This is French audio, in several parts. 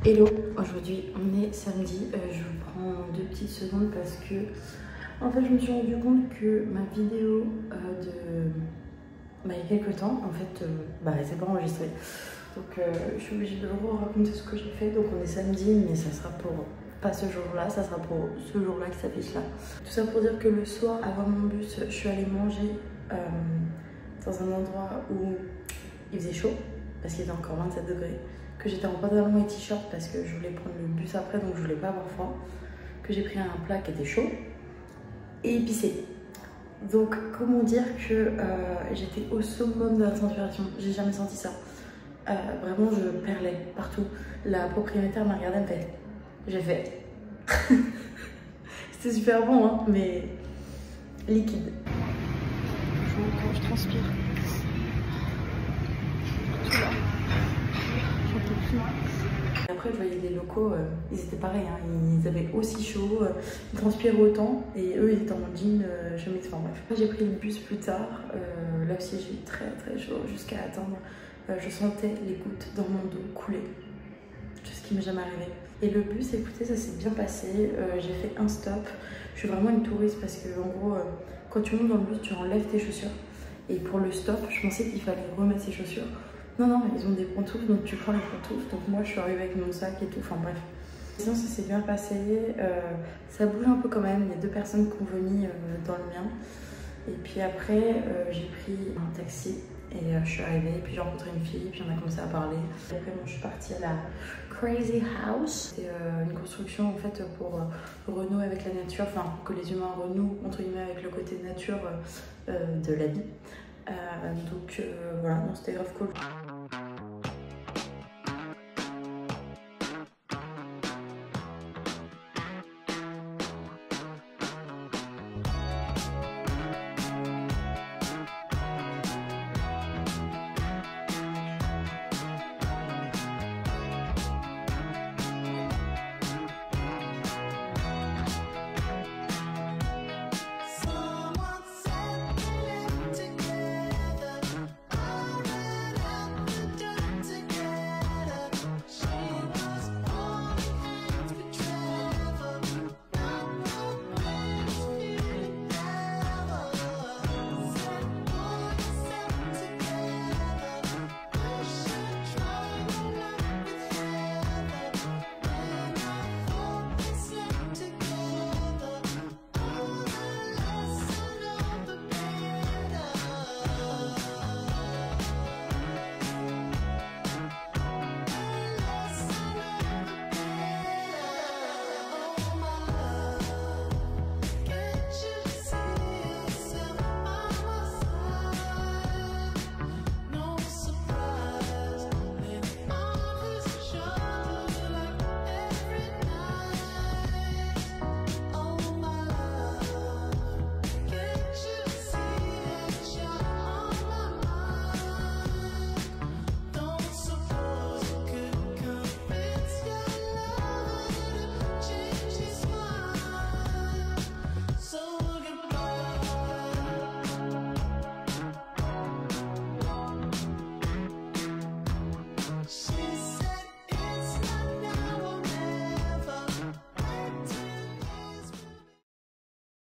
Hello, aujourd'hui on est samedi, je vous prends 2 petites secondes parce que en fait je me suis rendu compte que ma vidéo il y a quelques temps en fait elle s'est pas enregistrée, donc je suis obligée de vous raconter ce que j'ai fait. Donc on est samedi, mais ça sera pour pas ce jour-là, ça sera pour ce jour-là qui s'affiche là. Tout ça pour dire que le soir avant mon bus, je suis allée manger dans un endroit où il faisait chaud parce qu'il était encore 27 degrés, que j'étais en pantalon et t-shirt parce que je voulais prendre le bus après, donc je voulais pas avoir froid, que j'ai pris un plat qui était chaud et épicé. Donc comment dire que j'étais au summum de la transpiration, j'ai jamais senti ça. Vraiment je perlais partout. La propriétaire m'a regardé, elle me fait, j'ai fait c'était super bon hein, mais liquide. Quand je transpire, et après je voyais les locaux, ils étaient pareils, hein, ils avaient aussi chaud, ils transpiraient autant et eux ils étaient en jean, chemise, enfin bref. J'ai pris le bus plus tard, là aussi j'ai eu très chaud jusqu'à attendre, je sentais les gouttes dans mon dos couler, chose qui m'est jamais arrivé. Et le bus, écoutez, ça s'est bien passé, j'ai fait un stop, je suis vraiment une touriste parce que en gros, quand tu montes dans le bus tu enlèves tes chaussures et pour le stop je pensais qu'il fallait remettre ses chaussures. Non, ils ont des pantoufles, donc tu prends les pantoufles. Donc moi, je suis arrivée avec mon sac et tout, enfin bref. Sinon, ça s'est bien passé. Ça bouge un peu quand même. Il y a 2 personnes qui ont vomi dans le mien. Et puis après, j'ai pris un taxi et je suis arrivée. Puis j'ai rencontré une fille, puis on a commencé à parler. Et après, je suis partie à la Crazy House. C'est une construction en fait pour renouer avec la nature, enfin que les humains renouent entre guillemets avec le côté nature de la vie. Donc voilà, non, c'était grave cool.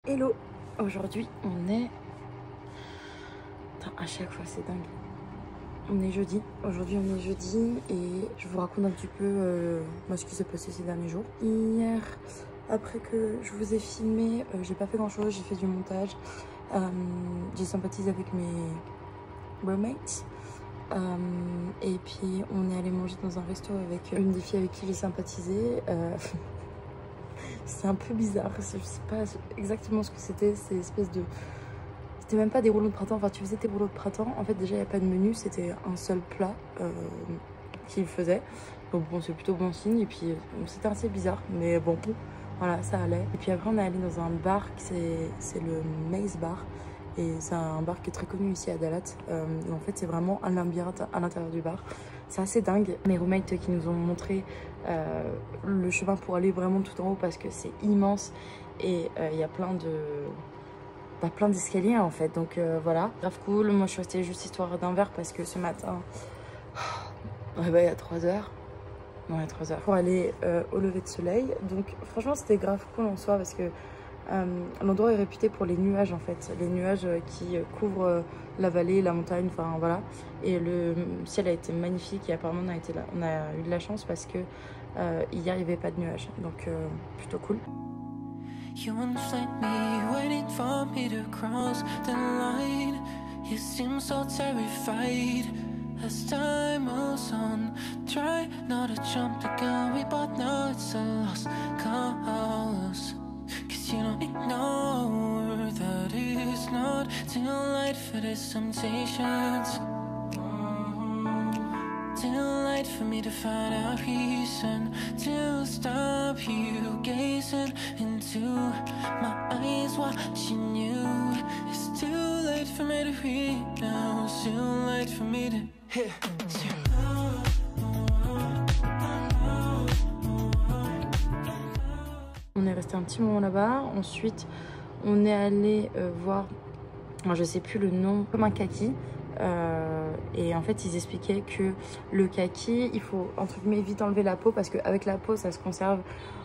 Hello, aujourd'hui on est... Attends, à chaque fois c'est dingue. On est jeudi, aujourd'hui on est jeudi et je vous raconte un petit peu moi, ce qui s'est passé ces derniers jours. Hier, après que je vous ai filmé, j'ai pas fait grand chose, j'ai fait du montage. J'ai sympathisé avec mes roommates. Et puis on est allé manger dans un resto avec une des filles avec qui j'ai sympathisé. C'est un peu bizarre, je sais pas exactement ce que c'était, c'est espèce de... C'était même pas des rouleaux de printemps, enfin tu faisais tes rouleaux de printemps, en fait déjà il n'y a pas de menu, c'était un seul plat qu'ils faisaient. Donc bon, c'est plutôt bon signe, et puis c'était assez bizarre, mais bon, voilà, ça allait. Et puis après on est allé dans un bar, c'est le Maze Bar, et c'est un bar qui est très connu ici à Dalat. En fait c'est vraiment un labyrinthe à l'intérieur du bar. C'est assez dingue. Mes roommates qui nous ont montré le chemin pour aller vraiment tout en haut parce que c'est immense et il y a plein d'escaliers en fait. Donc voilà, grave cool. Moi je suis restée juste histoire d'un verre parce que ce matin, réveil à 3 h. Ouais, 3 heures. Pour aller au lever de soleil. Donc franchement c'était grave cool en soi parce que l'endroit est réputé pour les nuages en fait. Les nuages qui couvrent la vallée, la montagne, enfin voilà. Et le ciel a été magnifique et apparemment on a eu de la chance parce que il n'y arrivait pas de nuages. Donc plutôt cool. You won't let me waiting for me to cross the line. You seem so terrified as time moves on. Try not to jump the gun, we both know it's a lost cause. Cause you don't ignore that it's not too late for these temptations. Too late for me to find a reason to stop you gazing into my eyes, watching you. It's too late for me to read now. It's too late for me to hit you. On est resté un petit moment là-bas. Ensuite, on est allé voir, je sais plus le nom, comme un kaki. Et en fait ils expliquaient que le kaki il faut entre guillemets vite enlever la peau parce qu'avec la peau ça se conserve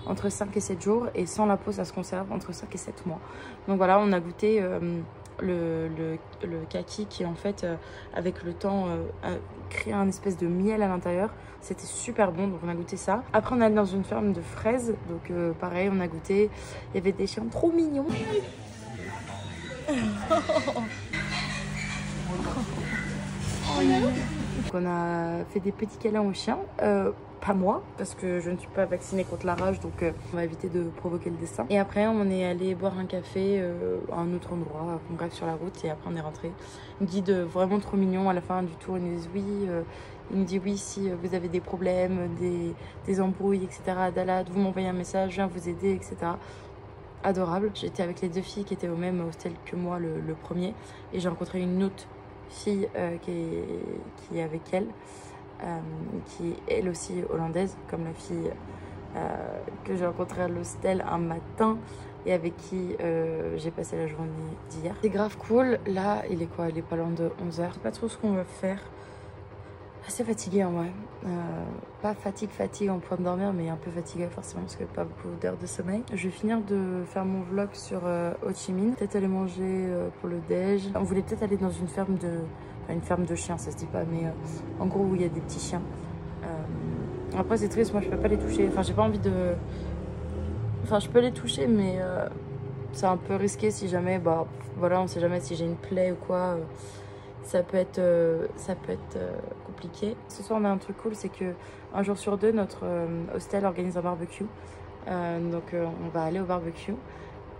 entre 5 et 7 jours et sans la peau ça se conserve entre 5 et 7 mois. Donc voilà, on a goûté le kaki qui en fait avec le temps a créé un espèce de miel à l'intérieur. C'était super bon, donc on a goûté ça. Après on est allé dans une ferme de fraises, donc pareil on a goûté. Il y avait des chiens trop mignons. Donc on a fait des petits câlins aux chiens, pas moi parce que je ne suis pas vaccinée contre la rage, donc on va éviter de provoquer le destin. Et après on est allé boire un café à un autre endroit, bref sur la route, et après on est rentré. Un guide vraiment trop mignon. À la fin du tour il nous dit oui, il me dit oui si vous avez des problèmes, des embrouilles etc. Dalad, vous m'envoyez un message, je viens vous aider etc. Adorable. J'étais avec les 2 filles qui étaient au même hostel que moi le premier, et j'ai rencontré une autre fille qui est avec elle, qui est elle aussi hollandaise comme la fille que j'ai rencontrée à l'hostel un matin et avec qui j'ai passé la journée d'hier. C'est grave cool. Là il est quoi, il est pas loin de 11 h. Je sais pas trop ce qu'on va faire. Assez fatiguée en vrai, pas fatigue en point de dormir, mais un peu fatiguée forcément parce que pas beaucoup d'heures de sommeil. Je vais finir de faire mon vlog sur Ho Chi Minh, peut-être aller manger pour le déj. On voulait peut-être aller dans une ferme de chiens, ça se dit pas, mais en gros où il y a des petits chiens. Après c'est triste, moi je peux pas les toucher, enfin j'ai pas envie de... Enfin je peux les toucher mais c'est un peu risqué si jamais, bah voilà, on sait jamais si j'ai une plaie ou quoi. Ça peut être compliqué. Ce soir on a un truc cool, c'est que un jour sur 2 notre hostel organise un barbecue. Donc on va aller au barbecue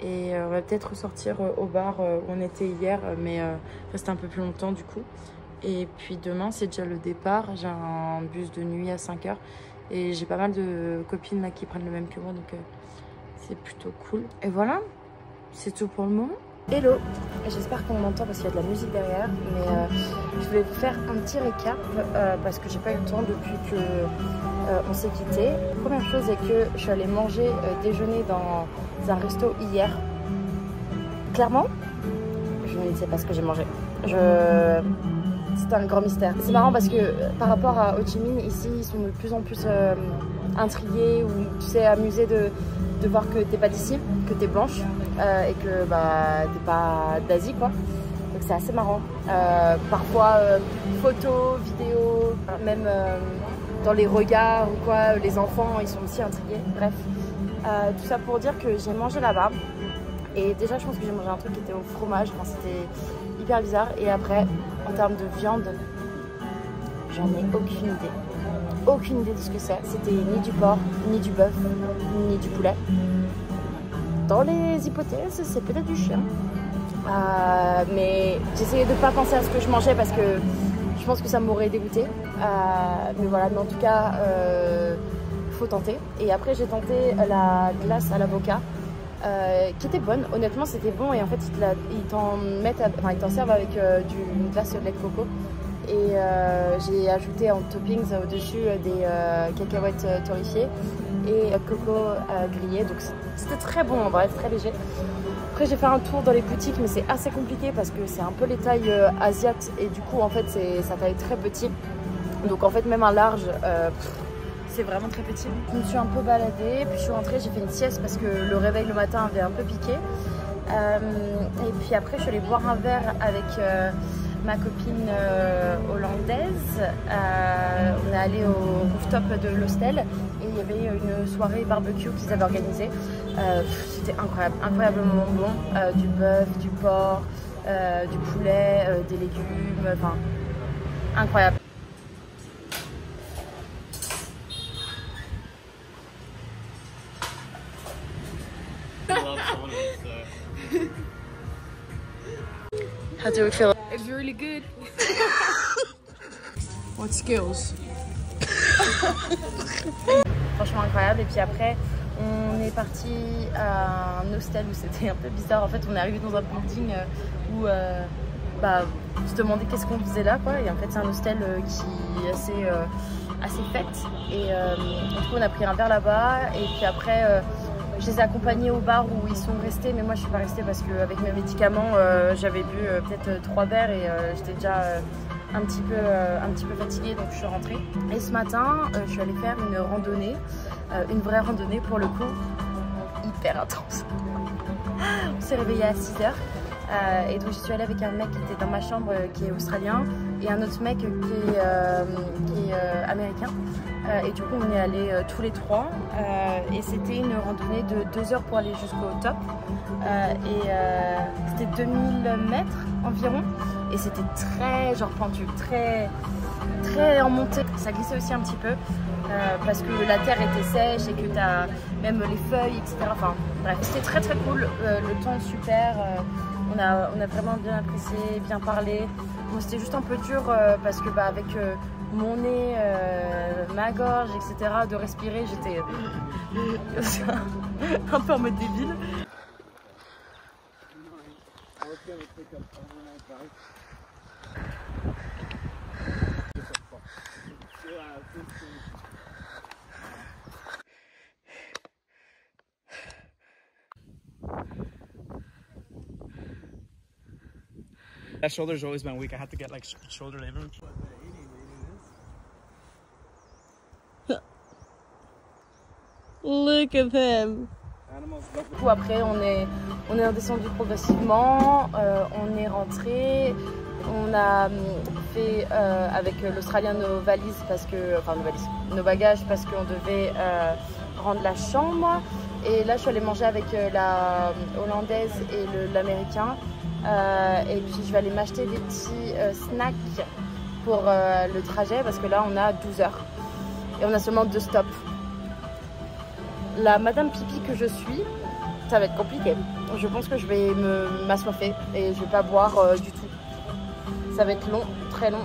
et on va peut-être ressortir au bar où on était hier, mais rester un peu plus longtemps du coup. Et puis demain c'est déjà le départ, j'ai un bus de nuit à 5 h et j'ai pas mal de copines là qui prennent le même que moi, donc c'est plutôt cool. Et voilà, c'est tout pour le moment. Hello, j'espère qu'on m'entend parce qu'il y a de la musique derrière, mais je voulais vous faire un petit récap parce que j'ai pas eu le temps depuis que on s'est quitté. Première chose est que je suis allée manger déjeuner dans un resto hier. Clairement, je ne sais pas ce que j'ai mangé. C'est un grand mystère. C'est marrant parce que par rapport à Ho Chi Minh, ici ils sont de plus en plus intrigués ou tu sais amusés de voir que t'es pas d'ici, que t'es blanche et que bah t'es pas d'Asie quoi. Donc c'est assez marrant. Parfois photos, vidéos, même dans les regards ou quoi, les enfants ils sont aussi intrigués. Bref, tout ça pour dire que j'ai mangé là-bas et déjà je pense que j'ai mangé un truc qui était au fromage. Enfin, c'était hyper bizarre. Et après en termes de viande, j'en ai aucune idée. Aucune idée de ce que c'est. C'était ni du porc, ni du bœuf, ni du poulet. Dans les hypothèses, c'est peut-être du chien. Mais j'essayais de ne pas penser à ce que je mangeais parce que je pense que ça m'aurait dégoûté. Mais voilà, mais en tout cas, faut tenter. Et après, j'ai tenté la glace à l'avocat. Qui était bonne, honnêtement c'était bon, et en fait ils t'en servent avec une glace au lait de coco. Et j'ai ajouté en toppings au-dessus des cacahuètes torréfiées et coco grillé, donc c'était très bon en vrai, très léger. Après j'ai fait un tour dans les boutiques, mais c'est assez compliqué parce que c'est un peu les tailles asiates et du coup en fait sa taille très petit, donc en fait même un large c'est vraiment très petit. Je me suis un peu baladée, puis je suis rentrée, j'ai fait une sieste parce que le réveil le matin avait un peu piqué. Et puis après je suis allée boire un verre avec ma copine hollandaise. On est allé au rooftop de l'hostel et il y avait une soirée barbecue qu'ils avaient organisée. C'était incroyable, incroyablement bon. Du bœuf, du porc, du poulet, des légumes, enfin incroyable. How do we feel? It's really good. What skills? Franchement incroyable. Et puis après, on est parti à un hostel où c'était un peu bizarre. En fait, on est arrivé dans un building où on se demandait qu'est-ce qu'on faisait là, quoi. Et en fait, c'est un hostel qui est assez fête. Et du coup, on a pris un verre là-bas. Et puis après, je les ai accompagnés au bar où ils sont restés, mais moi je suis pas restée parce qu'avec mes médicaments, j'avais bu peut-être 3 verres et j'étais déjà un petit peu fatiguée, donc je suis rentrée. Et ce matin, je suis allée faire une randonnée, une vraie randonnée pour le coup, hyper intense. On s'est réveillé à 6 h et donc je suis allée avec un mec qui était dans ma chambre qui est australien et un autre mec qui est américain. Et du coup on est allés tous les trois et c'était une randonnée de 2 heures pour aller jusqu'au top c'était 2000 mètres environ et c'était très genre pentu, très en montée. Ça glissait aussi un petit peu parce que la terre était sèche et que tu as même les feuilles, etc. Enfin bref, c'était très cool, le temps super, on a vraiment bien apprécié, bien parlé. Bon, c'était juste un peu dur parce que avec mon nez, ma gorge, etc. de respirer, j'étais un peu en mode débile. That shoulder's always been weak. I have to get like shoulder labor. Look at him. Du coup, après, on est redescendu progressivement, on est rentré, on a fait avec l'Australien nos valises parce que, enfin nos bagages parce qu'on devait rendre la chambre. Et là, je suis allée manger avec la hollandaise et l'américain. Et puis je vais aller m'acheter des petits snacks pour le trajet parce que là on a 12 heures et on a seulement 2 stops. La madame pipi que je suis, ça va être compliqué. Je pense que je vais m'assoiffer et je vais pas boire du tout. Ça va être long, très long,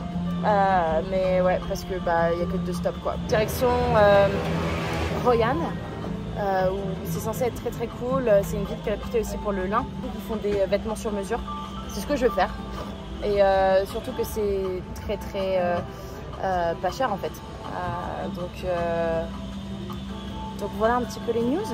mais ouais parce que il y a que 2 stops quoi. Direction Royan. Où c'est censé être très cool, c'est une ville qui est réputée aussi pour le lin, ils font des vêtements sur mesure, c'est ce que je vais faire et surtout que c'est très pas cher en fait, donc voilà un petit peu les news.